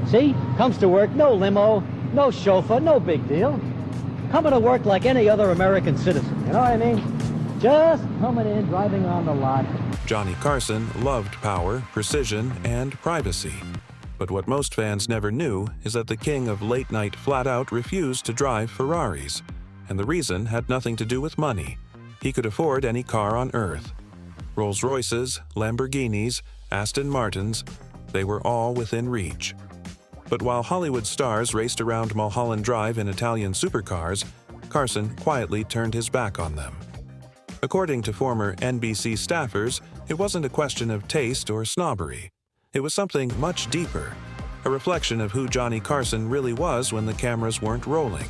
See? Comes to work, no limo, no chauffeur, no big deal. Coming to work like any other American citizen, you know what I mean? Just coming in, driving on the lot. Johnny Carson loved power, precision, and privacy. But what most fans never knew is that the king of late-night flat-out refused to drive Ferraris. And the reason had nothing to do with money. He could afford any car on earth. Rolls-Royces, Lamborghinis, Aston Martins, they were all within reach. But while Hollywood stars raced around Mulholland Drive in Italian supercars, Carson quietly turned his back on them. According to former NBC staffers, it wasn't a question of taste or snobbery. It was something much deeper, a reflection of who Johnny Carson really was when the cameras weren't rolling.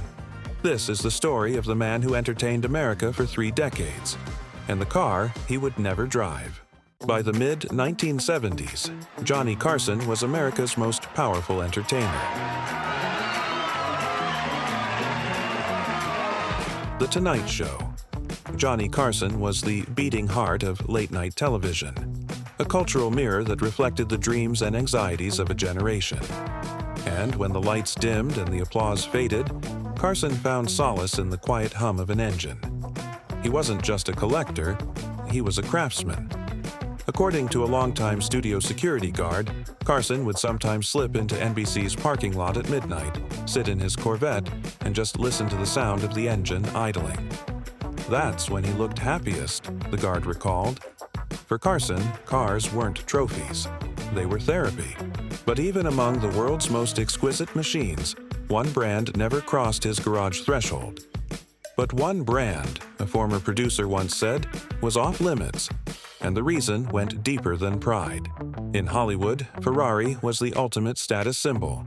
This is the story of the man who entertained America for 3 decades, and the car he would never drive. By the mid-1970s, Johnny Carson was America's most powerful entertainer. The Tonight Show. Johnny Carson was the beating heart of late-night television, a cultural mirror that reflected the dreams and anxieties of a generation. And when the lights dimmed and the applause faded, Carson found solace in the quiet hum of an engine. He wasn't just a collector, he was a craftsman. According to a longtime studio security guard, Carson would sometimes slip into NBC's parking lot at midnight, sit in his Corvette, and just listen to the sound of the engine idling. That's when he looked happiest, the guard recalled. For Carson, cars weren't trophies. They were therapy. But even among the world's most exquisite machines, one brand never crossed his garage threshold. But one brand, a former producer once said, was off limits, and the reason went deeper than pride. In Hollywood, Ferrari was the ultimate status symbol.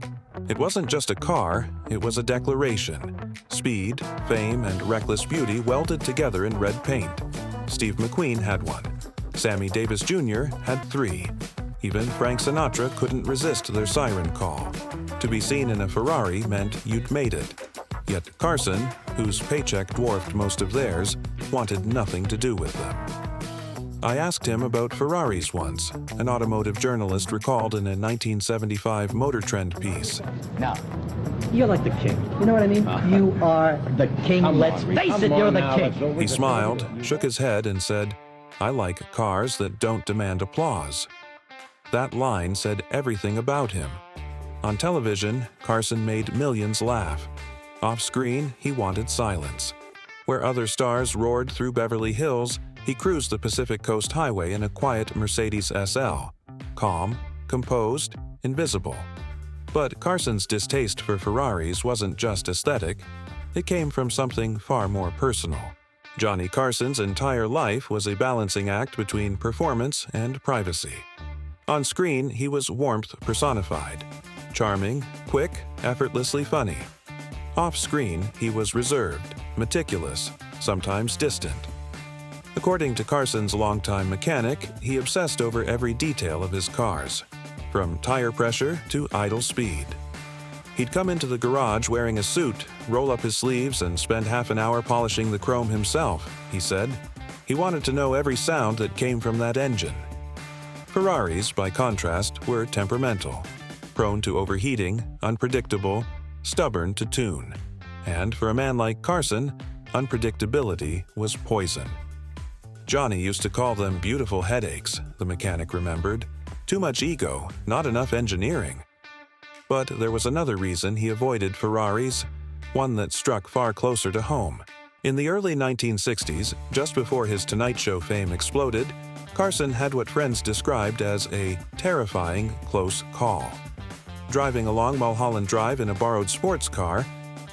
It wasn't just a car, it was a declaration. Speed, fame, and reckless beauty welded together in red paint. Steve McQueen had one. Sammy Davis Jr. had 3. Even Frank Sinatra couldn't resist their siren call. To be seen in a Ferrari meant you'd made it. Yet Carson, whose paycheck dwarfed most of theirs, wanted nothing to do with them. I asked him about Ferraris once, an automotive journalist recalled in a 1975 Motor Trend piece. Now, you're like the king. You know what I mean? You are the king. Let's face it, you're the king. He smiled, shook his head, and said, "I like cars that don't demand applause." That line said everything about him. On television, Carson made millions laugh. Off-screen, he wanted silence. Where other stars roared through Beverly Hills, he cruised the Pacific Coast Highway in a quiet Mercedes SL, calm, composed, invisible. But Carson's distaste for Ferraris wasn't just aesthetic. It came from something far more personal. Johnny Carson's entire life was a balancing act between performance and privacy. On screen, he was warmth personified. Charming, quick, effortlessly funny. Off-screen, he was reserved, meticulous, sometimes distant. According to Carson's longtime mechanic, he obsessed over every detail of his cars, from tire pressure to idle speed. He'd come into the garage wearing a suit, roll up his sleeves, and spend half an hour polishing the chrome himself, he said. He wanted to know every sound that came from that engine. Ferraris, by contrast, were temperamental, prone to overheating, unpredictable, stubborn to tune. And for a man like Carson, unpredictability was poison. Johnny used to call them beautiful headaches, the mechanic remembered. Too much ego, not enough engineering. But there was another reason he avoided Ferraris, one that struck far closer to home. In the early 1960s, just before his Tonight Show fame exploded, Carson had what friends described as a terrifying close call. Driving along Mulholland Drive in a borrowed sports car,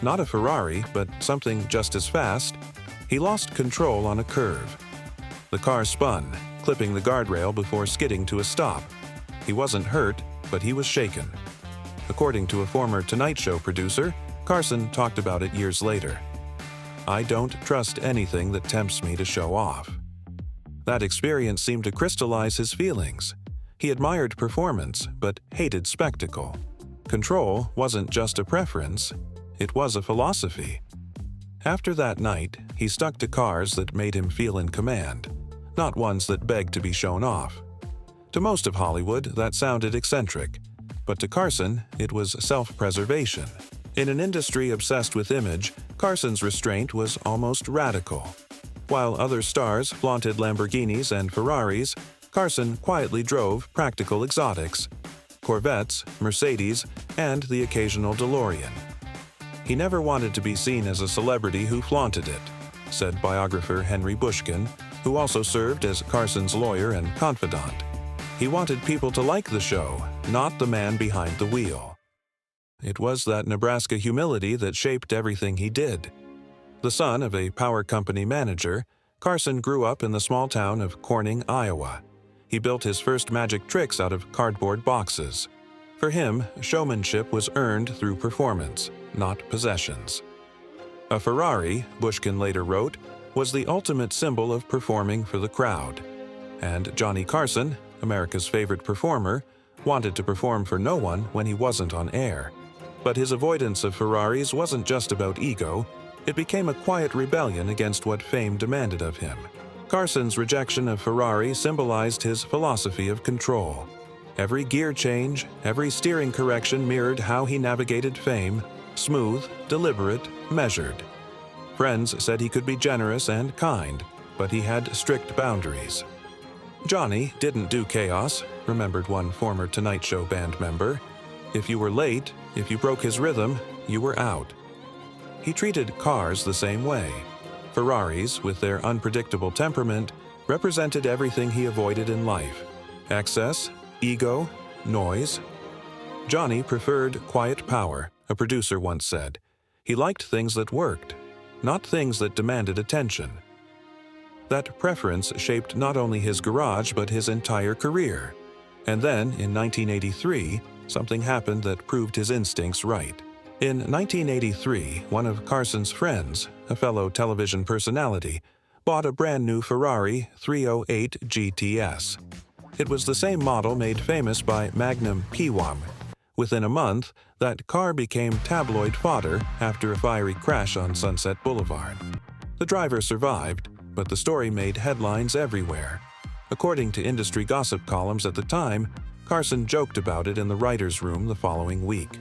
not a Ferrari, but something just as fast, he lost control on a curve. The car spun, clipping the guardrail before skidding to a stop. He wasn't hurt, but he was shaken. According to a former Tonight Show producer, Carson talked about it years later. "I don't trust anything that tempts me to show off." That experience seemed to crystallize his feelings. He admired performance, but hated spectacle. Control wasn't just a preference, it was a philosophy. After that night, he stuck to cars that made him feel in command, not ones that begged to be shown off. To most of Hollywood, that sounded eccentric. But to Carson, it was self-preservation. In an industry obsessed with image, Carson's restraint was almost radical. While other stars flaunted Lamborghinis and Ferraris, Carson quietly drove practical exotics: Corvettes, Mercedes, and the occasional DeLorean. He never wanted to be seen as a celebrity who flaunted it, said biographer Henry Bushkin, who also served as Carson's lawyer and confidant. He wanted people to like the show, not the man behind the wheel. It was that Nebraska humility that shaped everything he did. The son of a power company manager, Carson grew up in the small town of Corning, Iowa. He built his first magic tricks out of cardboard boxes. For him, showmanship was earned through performance, not possessions. A Ferrari, Bushkin later wrote, was the ultimate symbol of performing for the crowd. And Johnny Carson, America's favorite performer, wanted to perform for no one when he wasn't on air. But his avoidance of Ferraris wasn't just about ego, it became a quiet rebellion against what fame demanded of him. Carson's rejection of Ferrari symbolized his philosophy of control. Every gear change, every steering correction mirrored how he navigated fame: smooth, deliberate, measured. Friends said he could be generous and kind, but he had strict boundaries. Johnny didn't do chaos, remembered one former Tonight Show band member. If you were late, if you broke his rhythm, you were out. He treated cars the same way. Ferraris, with their unpredictable temperament, represented everything he avoided in life: excess, ego, noise. Johnny preferred quiet power, a producer once said. He liked things that worked, not things that demanded attention. That preference shaped not only his garage but his entire career. And then, in 1983, something happened that proved his instincts right. In 1983, one of Carson's friends, a fellow television personality, bought a brand new Ferrari 308 GTS. It was the same model made famous by Magnum P.W.A.M. Within a month, that car became tabloid fodder after a fiery crash on Sunset Boulevard. The driver survived, but the story made headlines everywhere. According to industry gossip columns at the time, Carson joked about it in the writer's room the following week.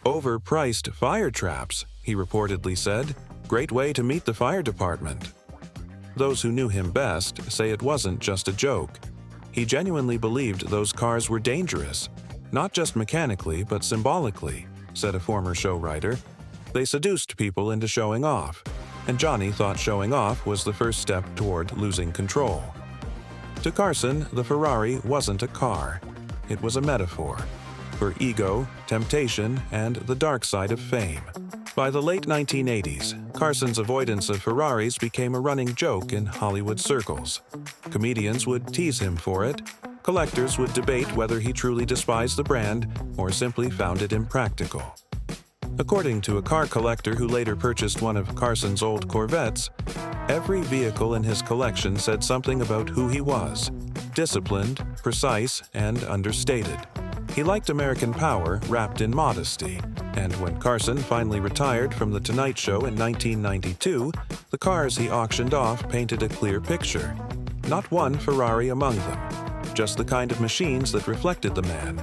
"Overpriced fire traps," he reportedly said. "Great way to meet the fire department." Those who knew him best say it wasn't just a joke. He genuinely believed those cars were dangerous, not just mechanically but symbolically, said a former show writer. They seduced people into showing off, and Johnny thought showing off was the first step toward losing control. To Carson, the Ferrari wasn't a car. It was a metaphor for ego, temptation, and the dark side of fame. By the late 1980s, Carson's avoidance of Ferraris became a running joke in Hollywood circles. Comedians would tease him for it. Collectors would debate whether he truly despised the brand or simply found it impractical. According to a car collector who later purchased one of Carson's old Corvettes, every vehicle in his collection said something about who he was: disciplined, precise, and understated. He liked American power wrapped in modesty, and when Carson finally retired from The Tonight Show in 1992, the cars he auctioned off painted a clear picture. Not one Ferrari among them, just the kind of machines that reflected the man.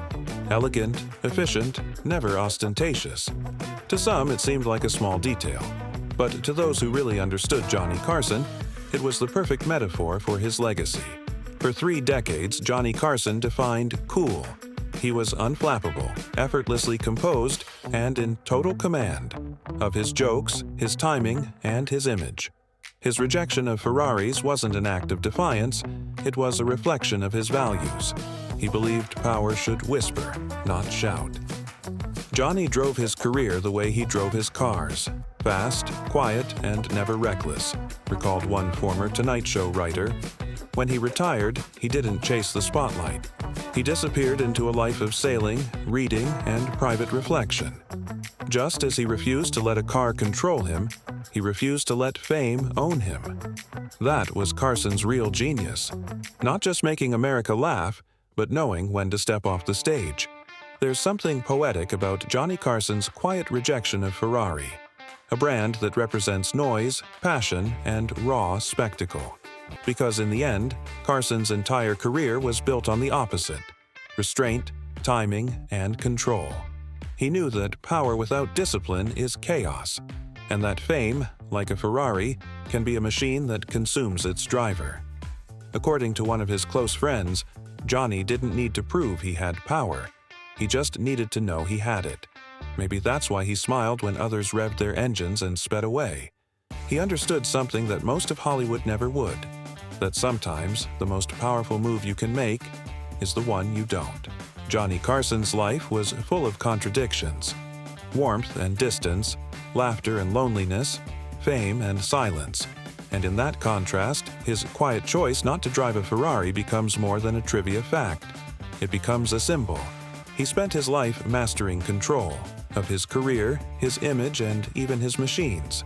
Elegant, efficient, never ostentatious. To some, it seemed like a small detail, but to those who really understood Johnny Carson, it was the perfect metaphor for his legacy. For 3 decades, Johnny Carson defined cool. He was unflappable, effortlessly composed, and in total command of his jokes, his timing, and his image. His rejection of Ferraris wasn't an act of defiance, it was a reflection of his values. He believed power should whisper, not shout. Johnny drove his career the way he drove his cars: fast, quiet, and never reckless, recalled one former Tonight Show writer. When he retired, he didn't chase the spotlight. He disappeared into a life of sailing, reading, and private reflection. Just as he refused to let a car control him, he refused to let fame own him. That was Carson's real genius. Not just making America laugh, but knowing when to step off the stage. There's something poetic about Johnny Carson's quiet rejection of Ferrari, a brand that represents noise, passion, and raw spectacle. Because in the end, Carson's entire career was built on the opposite: restraint, timing, and control. He knew that power without discipline is chaos, and that fame, like a Ferrari, can be a machine that consumes its driver. According to one of his close friends, Johnny didn't need to prove he had power. He just needed to know he had it. Maybe that's why he smiled when others revved their engines and sped away. He understood something that most of Hollywood never would, that sometimes the most powerful move you can make is the one you don't. Johnny Carson's life was full of contradictions: warmth and distance, laughter and loneliness, fame and silence. And in that contrast, his quiet choice not to drive a Ferrari becomes more than a trivia fact. It becomes a symbol. He spent his life mastering control of his career, his image, and even his machines.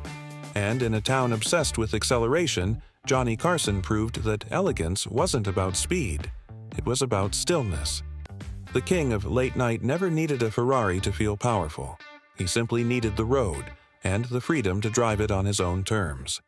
And in a town obsessed with acceleration, Johnny Carson proved that elegance wasn't about speed. It was about stillness. The king of late night never needed a Ferrari to feel powerful. He simply needed the road and the freedom to drive it on his own terms.